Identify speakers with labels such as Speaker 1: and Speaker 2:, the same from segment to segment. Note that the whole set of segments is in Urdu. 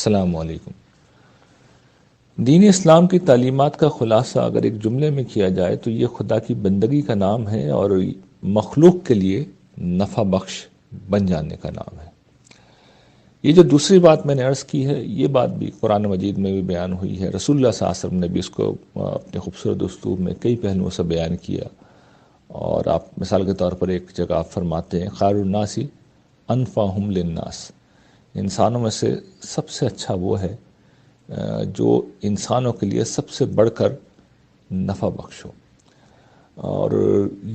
Speaker 1: السلام علیکم۔ دین اسلام کی تعلیمات کا خلاصہ اگر ایک جملے میں کیا جائے تو یہ خدا کی بندگی کا نام ہے اور مخلوق کے لیے نفع بخش بن جانے کا نام ہے۔ یہ جو دوسری بات میں نے عرض کی ہے، یہ بات بھی قرآن مجید میں بھی بیان ہوئی ہے، رسول اللہ صلی اللہ علیہ وسلم نے بھی اس کو اپنے خوبصورت اسلوب میں کئی پہلوؤں سے بیان کیا۔ اور آپ مثال کے طور پر ایک جگہ آپ فرماتے ہیں خیر الناس انفعہم للناس، انسانوں میں سے سب سے اچھا وہ ہے جو انسانوں کے لیے سب سے بڑھ کر نفع بخش ہو۔ اور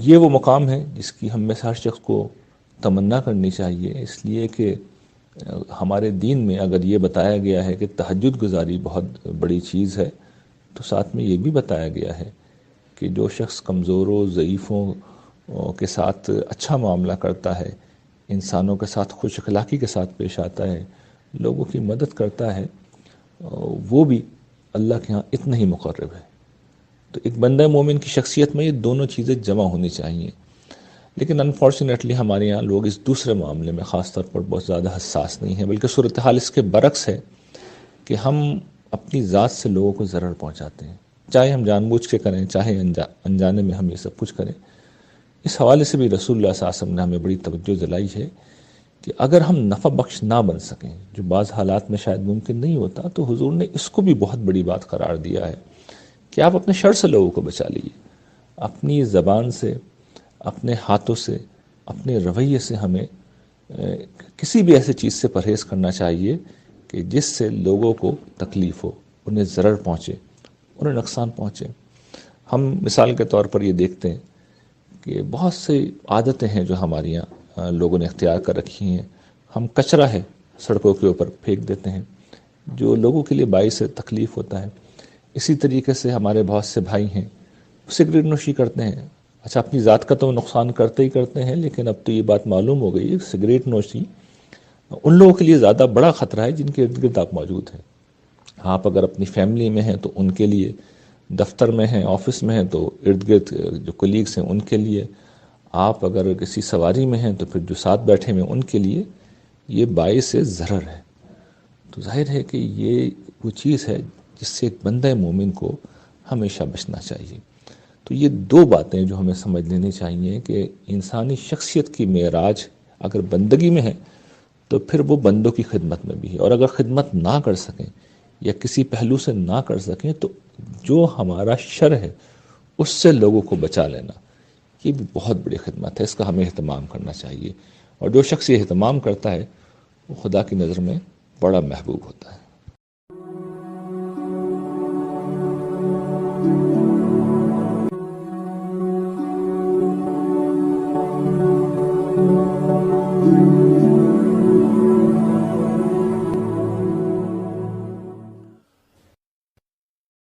Speaker 1: یہ وہ مقام ہے جس کی ہم میں سے ہر شخص کو تمنا کرنی چاہیے، اس لیے کہ ہمارے دین میں اگر یہ بتایا گیا ہے کہ تہجد گزاری بہت بڑی چیز ہے، تو ساتھ میں یہ بھی بتایا گیا ہے کہ جو شخص کمزوروں ضعیفوں کے ساتھ اچھا معاملہ کرتا ہے، انسانوں کے ساتھ خوش اخلاقی کے ساتھ پیش آتا ہے، لوگوں کی مدد کرتا ہے، وہ بھی اللہ کے ہاں اتنا ہی مقرب ہے۔ تو ایک بندہ مومن کی شخصیت میں یہ دونوں چیزیں جمع ہونی چاہیے، لیکن انفارچونیٹلی ہمارے یہاں لوگ اس دوسرے معاملے میں خاص طور پر بہت زیادہ حساس نہیں ہیں، بلکہ صورتحال اس کے برعکس ہے کہ ہم اپنی ذات سے لوگوں کو ضرر پہنچاتے ہیں، چاہے ہم جان بوجھ کے کریں، چاہے انجانے میں ہم یہ سب کچھ کریں۔ اس حوالے سے بھی رسول اللہ صلی اللہ علیہ وسلم نے ہمیں بڑی توجہ دلائی ہے کہ اگر ہم نفع بخش نہ بن سکیں، جو بعض حالات میں شاید ممکن نہیں ہوتا، تو حضور نے اس کو بھی بہت بڑی بات قرار دیا ہے کہ آپ اپنے شر سے لوگوں کو بچا لیجیے، اپنی زبان سے، اپنے ہاتھوں سے، اپنے رویے سے ہمیں کسی بھی ایسی چیز سے پرہیز کرنا چاہیے کہ جس سے لوگوں کو تکلیف ہو، انہیں ضرر پہنچے، انہیں نقصان پہنچے۔ ہم مثال کے طور پر یہ دیکھتے ہیں کہ بہت سی عادتیں ہیں جو ہمارے یہاں لوگوں نے اختیار کر رکھی ہیں۔ ہم کچرا ہے سڑکوں کے اوپر پھینک دیتے ہیں، جو لوگوں کے لیے باعث تکلیف ہوتا ہے۔ اسی طریقے سے ہمارے بہت سے بھائی ہیں سگریٹ نوشی کرتے ہیں، اچھا اپنی ذات کا تو نقصان کرتے ہی کرتے ہیں، لیکن اب تو یہ بات معلوم ہو گئی ہے سگریٹ نوشی ان لوگوں کے لیے زیادہ بڑا خطرہ ہے جن کے ارد گرد آپ موجود ہیں۔ آپ اگر اپنی فیملی میں ہیں تو ان کے لیے، دفتر میں ہیں، آفس میں ہیں تو ارد گرد جو کولیگس ہیں ان کے لیے، آپ اگر کسی سواری میں ہیں تو پھر جو ساتھ بیٹھے ہوئے ان کے لیے یہ باعث ضرر ہے۔ تو ظاہر ہے کہ یہ وہ چیز ہے جس سے ایک بندہ مومن کو ہمیشہ بچنا چاہیے۔ تو یہ دو باتیں جو ہمیں سمجھ لینی چاہیے کہ انسانی شخصیت کی معراج اگر بندگی میں ہے تو پھر وہ بندوں کی خدمت میں بھی ہے، اور اگر خدمت نہ کر سکیں یا کسی پہلو سے نہ کر سکیں تو جو ہمارا شر ہے اس سے لوگوں کو بچا لینا، یہ بھی بہت بڑی خدمت ہے، اس کا ہمیں اہتمام کرنا چاہیے۔ اور جو شخص یہ اہتمام کرتا ہے وہ خدا کی نظر میں بڑا محبوب ہوتا ہے۔